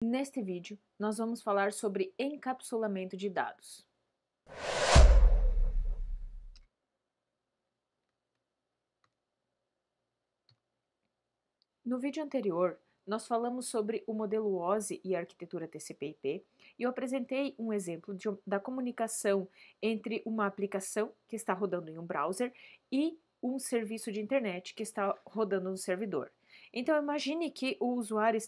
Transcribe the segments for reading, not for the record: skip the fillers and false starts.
Neste vídeo, nós vamos falar sobre encapsulamento de dados. No vídeo anterior, nós falamos sobre o modelo OSI e a arquitetura TCP/IP e eu apresentei um exemplo da comunicação entre uma aplicação que está rodando em um browser e um serviço de internet que está rodando no servidor. Então, imagine que o usuário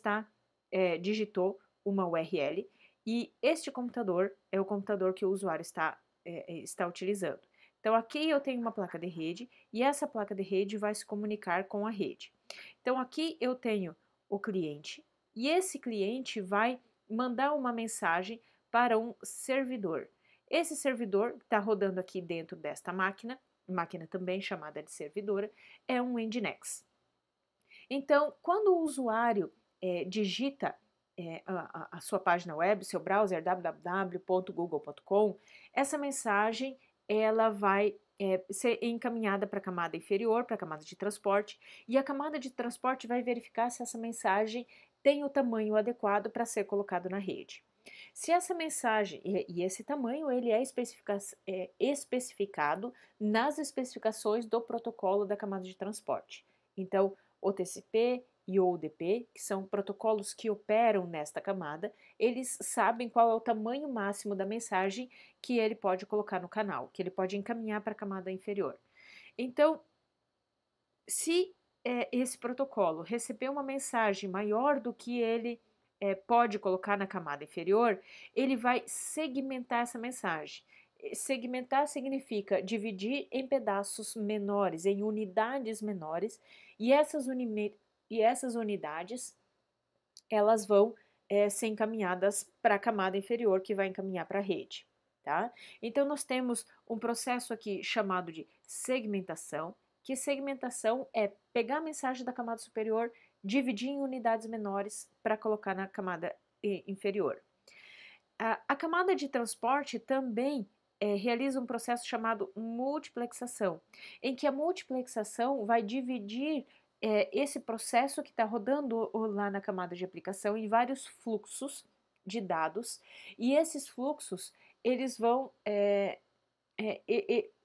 digitou uma URL e este computador é o computador que o usuário está utilizando. Então, aqui eu tenho uma placa de rede e essa placa de rede vai se comunicar com a rede. Então, aqui eu tenho o cliente e esse cliente vai mandar uma mensagem para um servidor. Esse servidor está rodando aqui dentro desta máquina também chamada de servidora, é um Nginx. Então, quando o usuário digita a sua página web, seu browser www.google.com, essa mensagem ela vai ser encaminhada para a camada inferior, para a camada de transporte, e a camada de transporte vai verificar se essa mensagem tem o tamanho adequado para ser colocado na rede. Se essa mensagem, e esse tamanho, ele é especificado nas especificações do protocolo da camada de transporte. Então, o TCP e o UDP, que são protocolos que operam nesta camada, eles sabem qual é o tamanho máximo da mensagem que ele pode colocar no canal, que ele pode encaminhar para a camada inferior. Então, se esse protocolo receber uma mensagem maior do que ele pode colocar na camada inferior, ele vai segmentar essa mensagem. Segmentar significa dividir em pedaços menores, em unidades menores, e essas unidades elas vão ser encaminhadas para a camada inferior, que vai encaminhar para a rede. Tá? Então, nós temos um processo aqui chamado de segmentação, que segmentação é pegar a mensagem da camada superior, dividir em unidades menores para colocar na camada inferior. A camada de transporte também realiza um processo chamado multiplexação, em que a multiplexação vai dividir esse processo que está rodando lá na camada de aplicação em vários fluxos de dados, e esses fluxos eles vão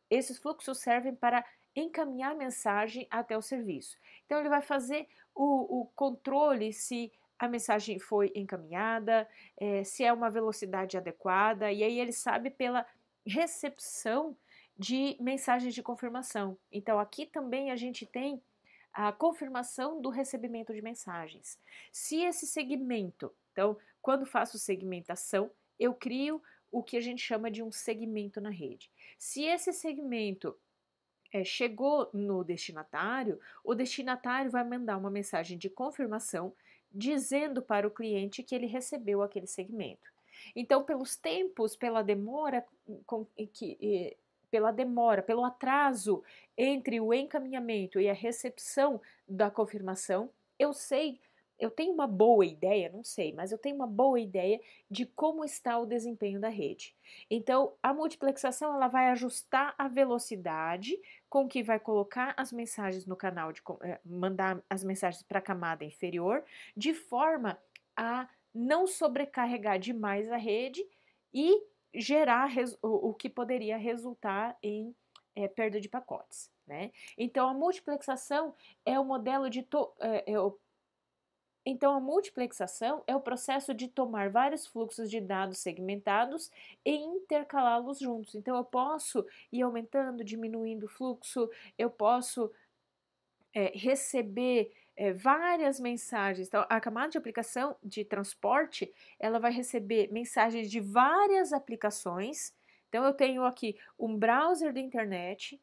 esses fluxos servem para encaminhar a mensagem até o serviço. Então ele vai fazer o controle se a mensagem foi encaminhada, se é uma velocidade adequada, e aí ele sabe pela recepção de mensagens de confirmação. Então aqui também a gente tem a confirmação do recebimento de mensagens. Se esse segmento, então, quando faço segmentação, eu crio o que a gente chama de um segmento na rede. Se esse segmento chegou no destinatário, o destinatário vai mandar uma mensagem de confirmação dizendo para o cliente que ele recebeu aquele segmento. Então, pelos tempos, pela demora, pelo atraso entre o encaminhamento e a recepção da confirmação, eu tenho uma boa ideia, não sei, mas eu tenho uma boa ideia de como está o desempenho da rede. Então, a multiplexação ela vai ajustar a velocidade com que vai colocar as mensagens no canal, mandar as mensagens para a camada inferior, de forma a não sobrecarregar demais a rede e gerar o que poderia resultar em perda de pacotes. Né? Então, a multiplexação é o modelo de Então, a multiplexação é o processo de tomar vários fluxos de dados segmentados e intercalá-los juntos. Então, eu posso ir aumentando, diminuindo o fluxo, eu posso receber várias mensagens. Então, a camada de aplicação de transporte, ela vai receber mensagens de várias aplicações. Então, eu tenho aqui um browser de internet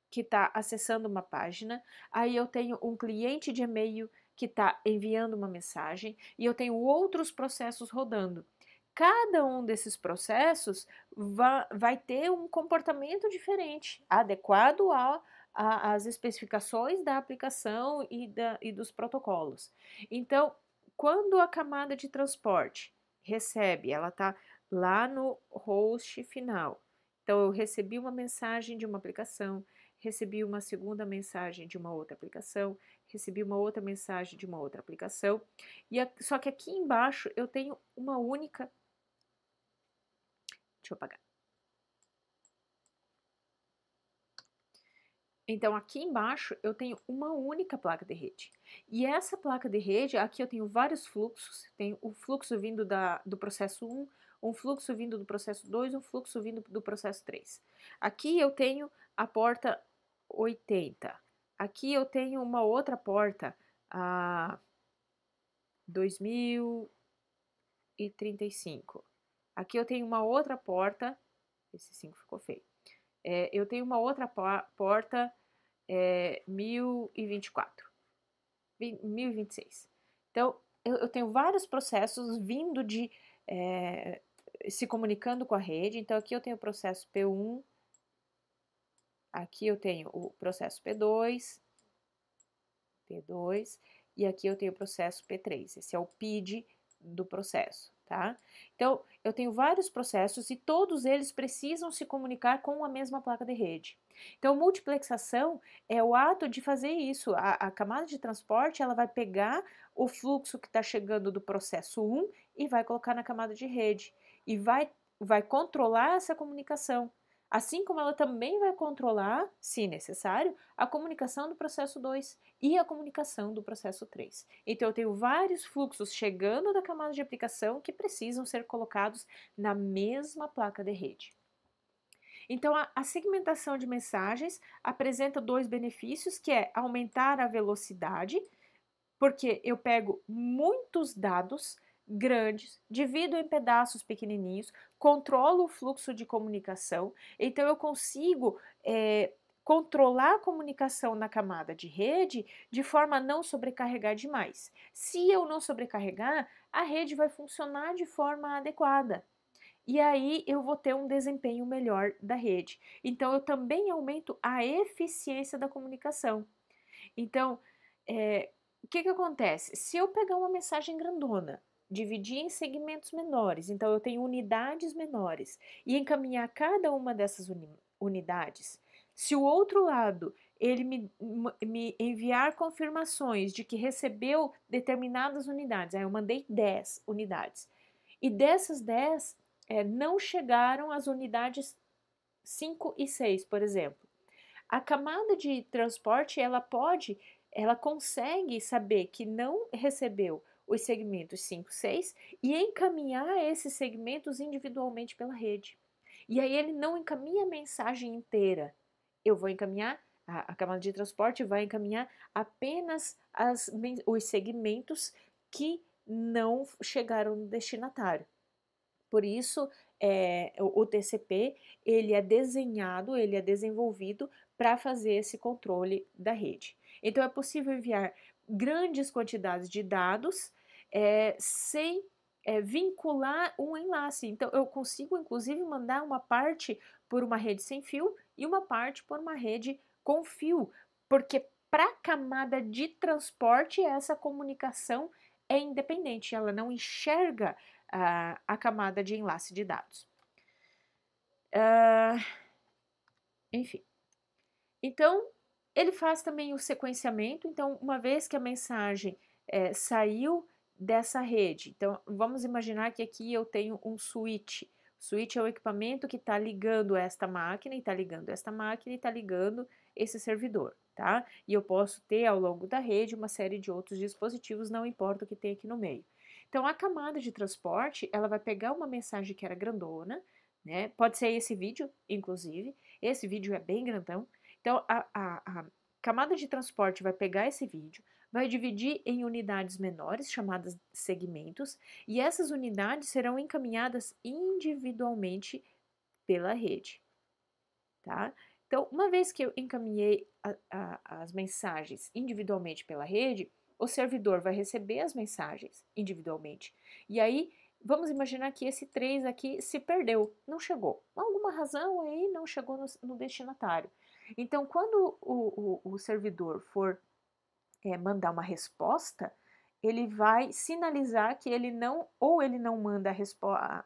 que está acessando uma página, aí eu tenho um cliente de e-mail que está enviando uma mensagem e eu tenho outros processos rodando. Cada um desses processos vai ter um comportamento diferente, adequado às especificações da aplicação e dos protocolos. Então, quando a camada de transporte recebe, ela está lá no host final. Então, eu recebi uma mensagem de uma aplicação, recebi uma segunda mensagem de uma outra aplicação, recebi uma outra mensagem de uma outra aplicação, só que aqui embaixo eu tenho uma única. Deixa eu apagar. Então, aqui embaixo eu tenho uma única placa de rede. E essa placa de rede, aqui eu tenho vários fluxos. Tem o fluxo vindo do processo 1, um fluxo vindo do processo 2, um fluxo vindo do processo 3. Aqui eu tenho a porta 80. Aqui eu tenho uma outra porta, a 2035. Aqui eu tenho uma outra porta, esse 5 ficou feio. Eu tenho uma outra porta 1024, 1026. Então, eu tenho vários processos vindo se comunicando com a rede. Então, aqui eu tenho o processo P1, aqui eu tenho o processo P2, e aqui eu tenho o processo P3. Esse é o PID do processo, tá? Então, eu tenho vários processos e todos eles precisam se comunicar com a mesma placa de rede. Então, multiplexação é o ato de fazer isso. A camada de transporte, ela vai pegar o fluxo que está chegando do processo 1 e vai colocar na camada de rede. E vai controlar essa comunicação. Assim como ela também vai controlar, se necessário, a comunicação do processo 2 e a comunicação do processo 3. Então, eu tenho vários fluxos chegando da camada de aplicação que precisam ser colocados na mesma placa de rede. Então, a segmentação de mensagens apresenta dois benefícios, que é aumentar a velocidade, porque eu pego muitos dados grandes, divido em pedaços pequenininhos, controlo o fluxo de comunicação, então eu consigo controlar a comunicação na camada de rede de forma a não sobrecarregar demais. Se eu não sobrecarregar, a rede vai funcionar de forma adequada. E aí eu vou ter um desempenho melhor da rede. Então eu também aumento a eficiência da comunicação. Então, o que acontece? Se eu pegar uma mensagem grandona, dividir em segmentos menores, então eu tenho unidades menores, e encaminhar cada uma dessas unidades, se o outro lado ele me enviar confirmações de que recebeu determinadas unidades, aí eu mandei 10 unidades, e dessas 10 não chegaram as unidades 5 e 6, por exemplo. A camada de transporte, ela consegue saber que não recebeu os segmentos 5, 6 e encaminhar esses segmentos individualmente pela rede. E aí ele não encaminha a mensagem inteira. Eu vou encaminhar, a camada de transporte vai encaminhar apenas os segmentos que não chegaram no destinatário. Por isso, o TCP ele é desenhado, ele é desenvolvido para fazer esse controle da rede. Então, é possível enviar grandes quantidades de dados sem vincular um enlace. Então, eu consigo, inclusive, mandar uma parte por uma rede sem fio e uma parte por uma rede com fio, porque para a camada de transporte, essa comunicação é independente, ela não enxerga a camada de enlace de dados. Enfim. Então, ele faz também o sequenciamento. Então, uma vez que a mensagem saiu dessa rede, então vamos imaginar que aqui eu tenho um switch. O switch é o equipamento que está ligando esta máquina, e está ligando esta máquina, e está ligando esse servidor, tá? E eu posso ter ao longo da rede uma série de outros dispositivos, não importa o que tem aqui no meio. Então, a camada de transporte, ela vai pegar uma mensagem que era grandona, né? Pode ser esse vídeo, inclusive. Esse vídeo é bem grandão. Então, a camada de transporte vai pegar esse vídeo, vai dividir em unidades menores, chamadas segmentos, e essas unidades serão encaminhadas individualmente pela rede, tá? Então, uma vez que eu encaminhei as mensagens individualmente pela rede, o servidor vai receber as mensagens individualmente. E aí, vamos imaginar que esse 3 aqui se perdeu, não chegou. Por alguma razão aí não chegou no destinatário. Então, quando o servidor for mandar uma resposta, ele vai sinalizar que ele não manda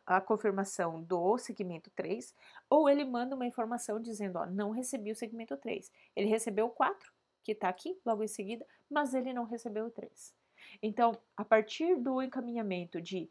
a confirmação do segmento 3, ou ele manda uma informação dizendo, ó, não recebi o segmento 3. Ele recebeu 4, que está aqui, logo em seguida, mas ele não recebeu o 3. Então, a partir do encaminhamento de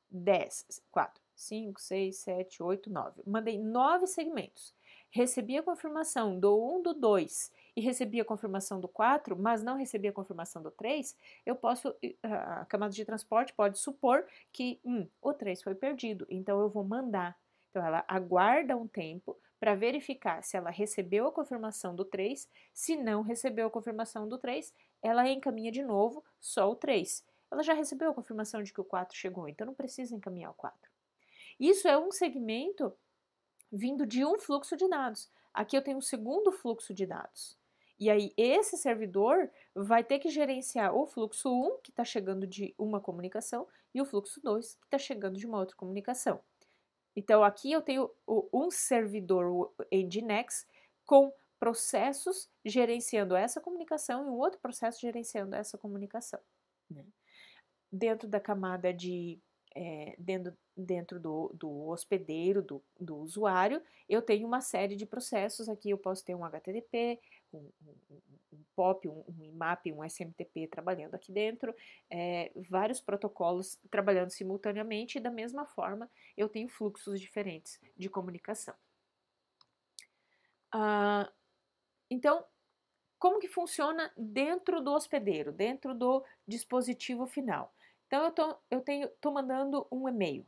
10, 4, 5, 6, 7, 8, 9, mandei 9 segmentos, recebi a confirmação do 1, do 2 e recebi a confirmação do 4, mas não recebi a confirmação do 3, eu posso, a camada de transporte pode supor que o 3 foi perdido, então eu vou mandar. Então, ela aguarda um tempo para verificar se ela recebeu a confirmação do 3, se não recebeu a confirmação do 3, ela encaminha de novo só o 3. Ela já recebeu a confirmação de que o 4 chegou, então não precisa encaminhar o 4. Isso é um segmento vindo de um fluxo de dados. Aqui eu tenho um segundo fluxo de dados. E aí, esse servidor vai ter que gerenciar o fluxo 1, que está chegando de uma comunicação, e o fluxo 2, que está chegando de uma outra comunicação. Então, aqui eu tenho um servidor, o Nginx, com processos gerenciando essa comunicação e um outro processo gerenciando essa comunicação. Né? Dentro da camada de... dentro do hospedeiro, do usuário, eu tenho uma série de processos. Aqui eu posso ter um HTTP, um POP, um IMAP, um SMTP trabalhando aqui dentro, vários protocolos trabalhando simultaneamente, e da mesma forma eu tenho fluxos diferentes de comunicação. Então, como que funciona dentro do hospedeiro, dentro do dispositivo final? Então, eu estou mandando um e-mail,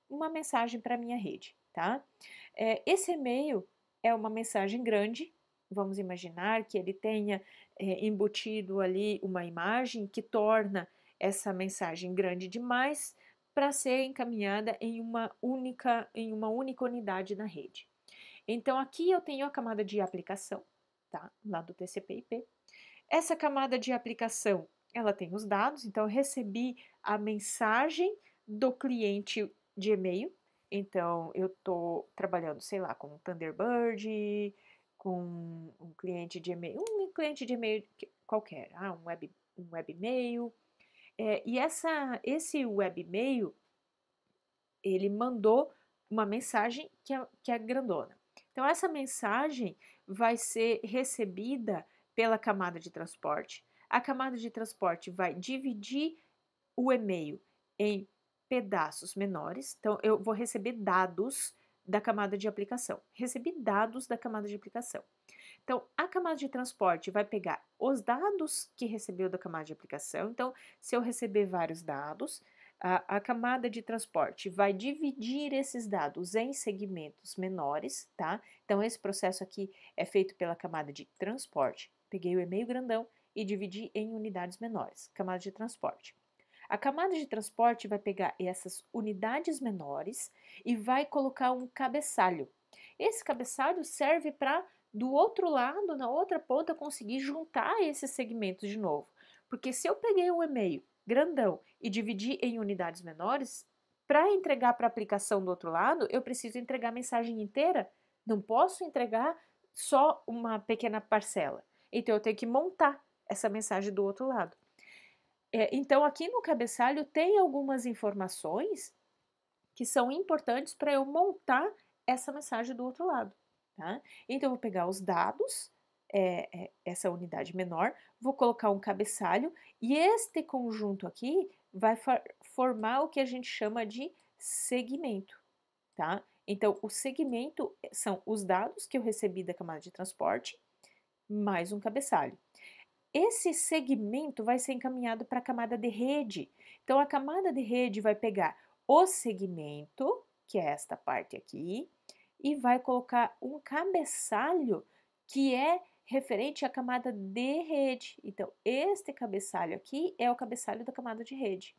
uma mensagem para a minha rede, tá? Esse e-mail é uma mensagem grande. Vamos imaginar que ele tenha embutido ali uma imagem que torna essa mensagem grande demais para ser encaminhada em uma única unidade na rede. Então, aqui eu tenho a camada de aplicação, tá? Lá do TCP/IP. Essa camada de aplicação, ela tem os dados, então eu recebi a mensagem do cliente de e-mail. Então, eu estou trabalhando, sei lá, com um Thunderbird, com um cliente de e-mail, qualquer, um webmail. E esse webmail, ele mandou uma mensagem que é grandona. Então, essa mensagem vai ser recebida pela camada de transporte. A camada de transporte vai dividir o e-mail em pedaços menores. Então, eu vou receber dados da camada de aplicação. Recebi dados da camada de aplicação. Então, a camada de transporte vai pegar os dados que recebeu da camada de aplicação. Então, se eu receber vários dados, a camada de transporte vai dividir esses dados em segmentos menores, tá? Então, esse processo aqui é feito pela camada de transporte. Peguei o e-mail grandão e dividi em unidades menores, camada de transporte. A camada de transporte vai pegar essas unidades menores e vai colocar um cabeçalho. Esse cabeçalho serve para, do outro lado, na outra ponta, conseguir juntar esses segmentos de novo. Porque se eu peguei um e-mail grandão e dividi em unidades menores, para entregar para a aplicação do outro lado, eu preciso entregar a mensagem inteira. Não posso entregar só uma pequena parcela. Então, eu tenho que montar essa mensagem do outro lado. Então, aqui no cabeçalho tem algumas informações que são importantes para eu montar essa mensagem do outro lado. Tá? Então, eu vou pegar os dados, essa unidade menor, vou colocar um cabeçalho, e este conjunto aqui vai formar o que a gente chama de segmento. Tá? Então, o segmento são os dados que eu recebi da camada de transporte, mais um cabeçalho. Esse segmento vai ser encaminhado para a camada de rede. Então, a camada de rede vai pegar o segmento, que é esta parte aqui, e vai colocar um cabeçalho que é referente à camada de rede. Então, este cabeçalho aqui é o cabeçalho da camada de rede.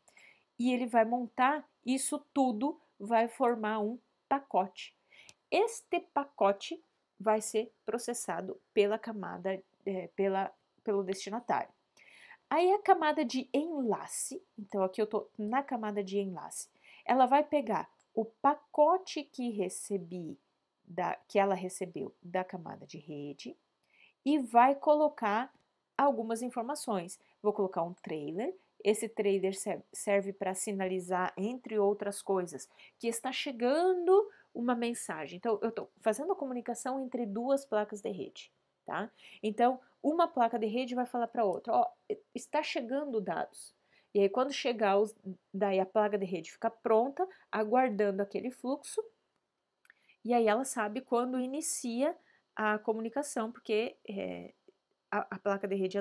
E ele vai montar isso tudo, vai formar um pacote. Este pacote vai ser processado pela camada, pelo destinatário. Aí a camada de enlace, então aqui eu estou na camada de enlace, ela vai pegar o pacote que ela recebeu da camada de rede e vai colocar algumas informações. Vou colocar um trailer. Esse trailer serve para sinalizar, entre outras coisas, que está chegando uma mensagem. Então, eu estou fazendo a comunicação entre duas placas de rede. tá? Então, uma placa de rede vai falar para outra, ó, está chegando dados. E aí, quando chegar, daí a placa de rede fica pronta, aguardando aquele fluxo, e aí ela sabe quando inicia a comunicação, porque a placa de rede,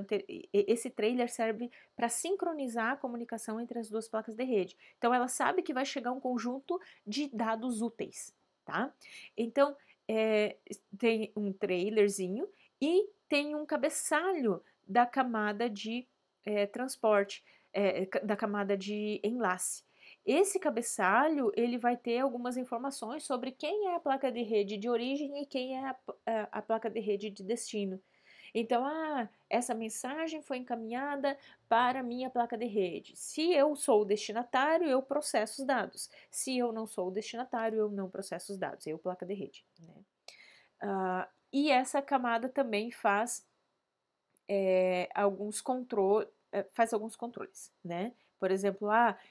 esse trailer serve para sincronizar a comunicação entre as duas placas de rede. Então, ela sabe que vai chegar um conjunto de dados úteis, tá? Então, tem um trailerzinho e tem um cabeçalho da camada de transporte, da camada de enlace. Esse cabeçalho, ele vai ter algumas informações sobre quem é a placa de rede de origem e quem é a placa de rede de destino. Então, essa mensagem foi encaminhada para minha placa de rede. Se eu sou o destinatário, eu processo os dados. Se eu não sou o destinatário, eu não processo os dados. Eu, placa de rede. Né? E essa camada também faz alguns controles, né? Por exemplo,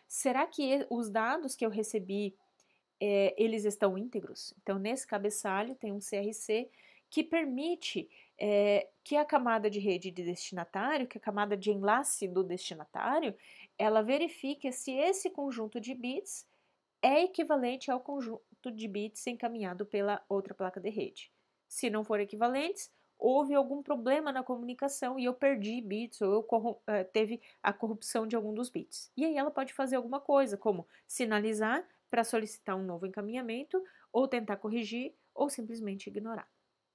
será que os dados que eu recebi, eles estão íntegros? Então, nesse cabeçalho tem um CRC que permite que a camada de rede de destinatário, que a camada de enlace do destinatário, ela verifique se esse conjunto de bits é equivalente ao conjunto de bits encaminhado pela outra placa de rede. Se não for equivalentes, houve algum problema na comunicação e eu perdi bits ou teve a corrupção de algum dos bits. E aí ela pode fazer alguma coisa, como sinalizar para solicitar um novo encaminhamento, ou tentar corrigir, ou simplesmente ignorar.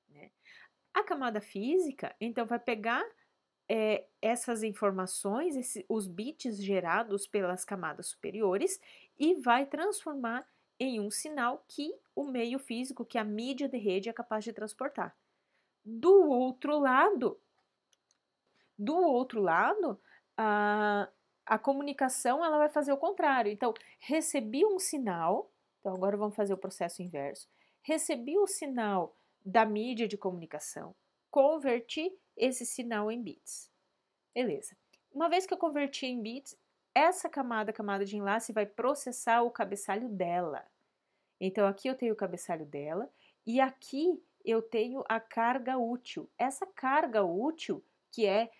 Né? A camada física, então, vai pegar essas informações, os bits gerados pelas camadas superiores, e vai transformar em um sinal que o meio físico, que a mídia de rede é capaz de transportar. Do outro lado, a comunicação ela vai fazer o contrário. Então, recebi um sinal, então agora vamos fazer o processo inverso. Recebi o sinal da mídia de comunicação, converti esse sinal em bits. Beleza. Uma vez que eu converti em bits, essa camada de enlace, vai processar o cabeçalho dela. Então, aqui eu tenho o cabeçalho dela e aqui eu tenho a carga útil. Essa carga útil, que é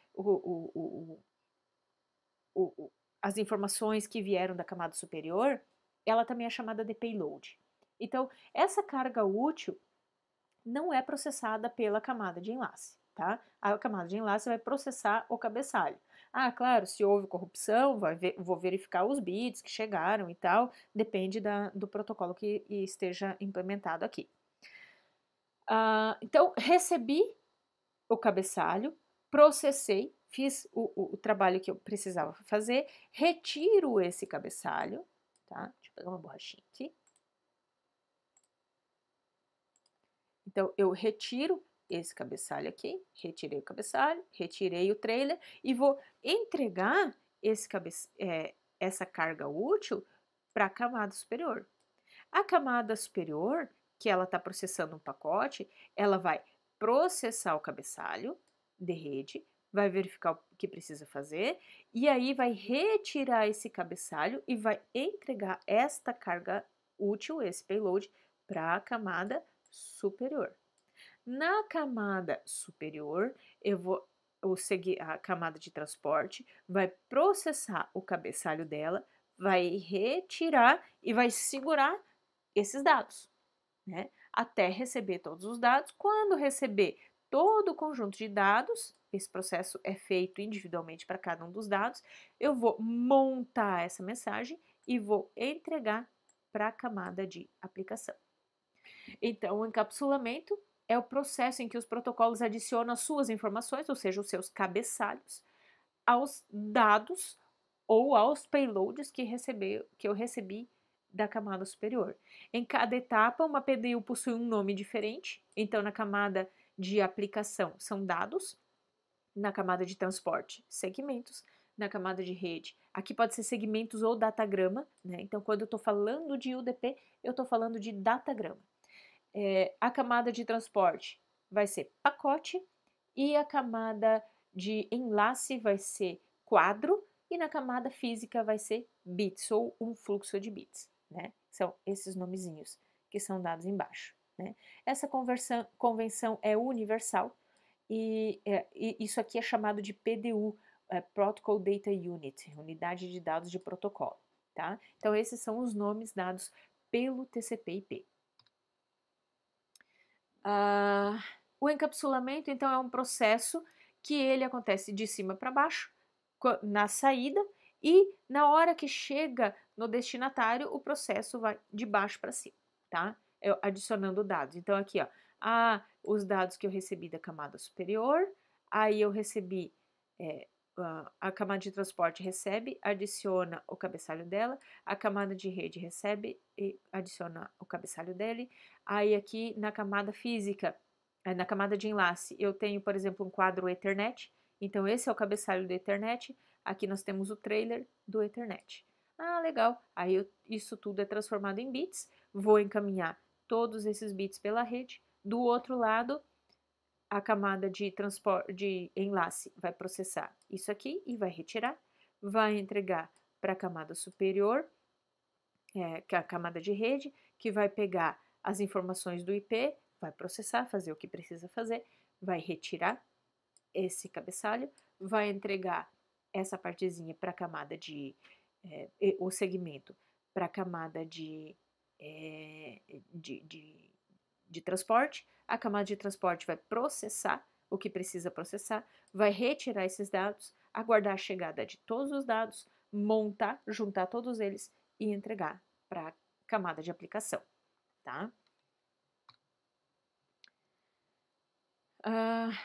as informações que vieram da camada superior, ela também é chamada de payload. Então, essa carga útil não é processada pela camada de enlace, tá? A camada de enlace vai processar o cabeçalho. Claro, se houve corrupção, vou verificar os bits que chegaram e tal, depende do protocolo que esteja implementado aqui. Então, recebi o cabeçalho, processei, fiz o trabalho que eu precisava fazer, retiro esse cabeçalho, tá? Deixa eu pegar uma borrachinha aqui. Então, eu retiro esse cabeçalho aqui, retirei o cabeçalho, retirei o trailer e vou entregar essa carga útil para a camada superior. A camada superior, que ela está processando um pacote, ela vai processar o cabeçalho de rede, vai verificar o que precisa fazer e aí vai retirar esse cabeçalho e vai entregar esta carga útil, esse payload, para a camada superior. Na camada superior, eu vou seguir a camada de transporte, vai processar o cabeçalho dela, vai retirar e vai segurar esses dados, né? Até receber todos os dados. Quando receber todo o conjunto de dados, esse processo é feito individualmente para cada um dos dados, eu vou montar essa mensagem e vou entregar para a camada de aplicação. Então, o encapsulamento é o processo em que os protocolos adicionam as suas informações, ou seja, os seus cabeçalhos, aos dados ou aos payloads que eu recebi da camada superior. Em cada etapa, uma PDU possui um nome diferente. Então, na camada de aplicação, são dados. Na camada de transporte, segmentos. Na camada de rede, aqui pode ser segmentos ou datagrama, né? Então, quando eu estou falando de UDP, eu estou falando de datagrama. A camada de transporte vai ser pacote e a camada de enlace vai ser quadro e na camada física vai ser bits ou um fluxo de bits, né? São esses nomezinhos que são dados embaixo, né? Essa convenção é universal e isso aqui é chamado de PDU, Protocol Data Unit, Unidade de Dados de Protocolo, tá? Então, esses são os nomes dados pelo TCP/IP. O encapsulamento, então, é um processo que ele acontece de cima para baixo, na saída, e na hora que chega no destinatário, o processo vai de baixo para cima, tá? Adicionando dados. Então, aqui, ó, os dados que eu recebi da camada superior, aí eu recebi, a camada de transporte recebe, adiciona o cabeçalho dela, a camada de rede recebe e adiciona o cabeçalho dele, aí aqui na camada física, na camada de enlace, eu tenho, por exemplo, um quadro Ethernet, então esse é o cabeçalho do Ethernet, aqui nós temos o trailer do Ethernet. Legal, aí isso tudo é transformado em bits, vou encaminhar todos esses bits pela rede, do outro lado, a camada de transporte, de enlace vai processar isso aqui e vai retirar, vai entregar para a camada superior, que é a camada de rede, que vai pegar as informações do IP, vai processar, fazer o que precisa fazer, vai retirar esse cabeçalho, vai entregar essa partezinha para a camada o segmento para a camada de transporte, a camada de transporte vai processar o que precisa processar, vai retirar esses dados, aguardar a chegada de todos os dados, montar, juntar todos eles e entregar para a camada de aplicação, tá?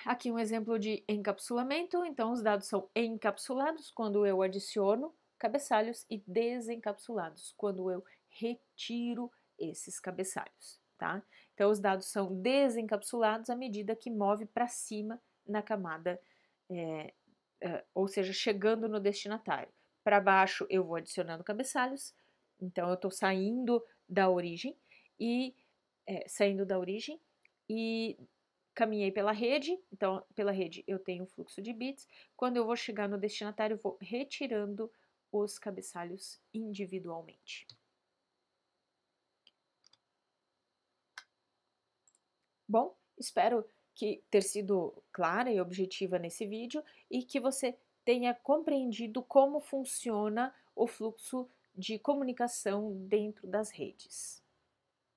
Aqui um exemplo de encapsulamento. Então, os dados são encapsulados quando eu adiciono cabeçalhos e desencapsulados quando eu retiro esses cabeçalhos, tá? Então, os dados são desencapsulados à medida que move para cima na camada, ou seja, chegando no destinatário. Para baixo, eu vou adicionando cabeçalhos, então eu estou saindo da origem e caminhei pela rede, então pela rede eu tenho um fluxo de bits. Quando eu vou chegar no destinatário, eu vou retirando os cabeçalhos individualmente. Bom, espero que ter sido clara e objetiva nesse vídeo e que você tenha compreendido como funciona o fluxo de comunicação dentro das redes.